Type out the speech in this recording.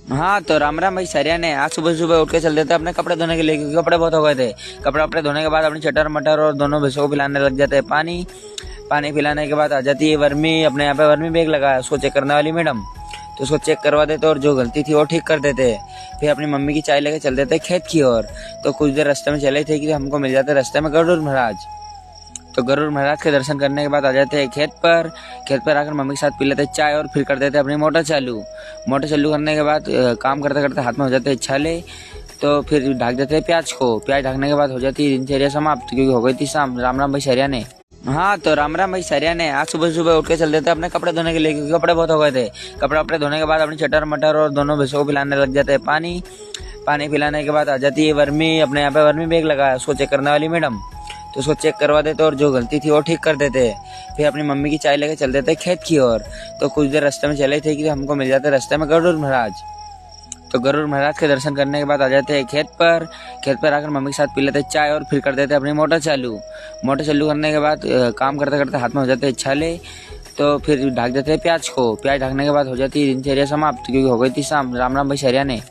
हाँ तो राम राम भाई सरिया ने आज सुबह सुबह उठ के चल देते अपने कपड़े धोने के लिए, क्योंकि कपड़े बहुत हो गए थे। कपड़े वपड़े धोने के बाद अपनी चटर मटर और दोनों भैंसों को पिलाने लग जाते हैं पानी। पानी पिलाने के बाद आ जाती है वर्मी, अपने यहाँ पे वर्मी बैग लगा है उसको चेक करने वाली मैडम, तो उसको चेक करवा देते और जो गलती थी वो ठीक कर देते। फिर अपनी मम्मी की चाय लेके चल देते खेत की ओर। तो कुछ देर रास्ते में चले थे कि हमको मिल जाते रास्ते में गरुड़ महाराज। तो गरुड़ महाराज के दर्शन करने के बाद आ जाते हैं खेत पर। खेत पर आकर मम्मी के साथ पी लेते चाय और फिर कर देते अपनी मोटर चालू। मोटर चालू करने के बाद काम करते करते हाथ में हो जाते हैं छाले। तो फिर ढक देते हैं प्याज को। प्याज ढकने के बाद हो जाती है दिनचर्या समाप्त, क्योंकि हो गई थी शाम। राम राम भाई सरिया ने। हाँ तो राम राम भाई सरिया ने आज सुबह सुबह उठ के चल देते अपने कपड़े धोने के लिए, क्योंकि कपड़े बहुत हो गए थे। कपड़े वपड़े धोने के बाद अपनी चटर मटर और दोनों भैंसों को पिलाने लग जाते हैं पानी। पानी पिलाने के बाद आ जाती है वर्मी, अपने यहाँ पे वर्मी बैग लगा है उसको चेक करने वाली मैडम, तो उसको चेक करवा देते और जो गलती थी वो ठीक कर देते। फिर अपनी मम्मी की चाय लेके चल देते खेत की ओर। तो कुछ देर रास्ते में चले थे कि हमको मिल जाते रास्ते में गरुड़ महाराज। तो गरुड़ महाराज के दर्शन करने के बाद आ जाते हैं खेत पर। खेत पर आकर मम्मी के साथ पी लेते चाय और फिर कर देते अपनी मोटर चालू। मोटर चालू करने के बाद काम करते करते हाथ में हो जाते हैं छाले। तो फिर ढक देते हैं प्याज को। प्याज ढकने के बाद हो जाती है दिनचर्या समाप्त, क्योंकि हो गई थी शाम। राम राम भाई सरिया ने।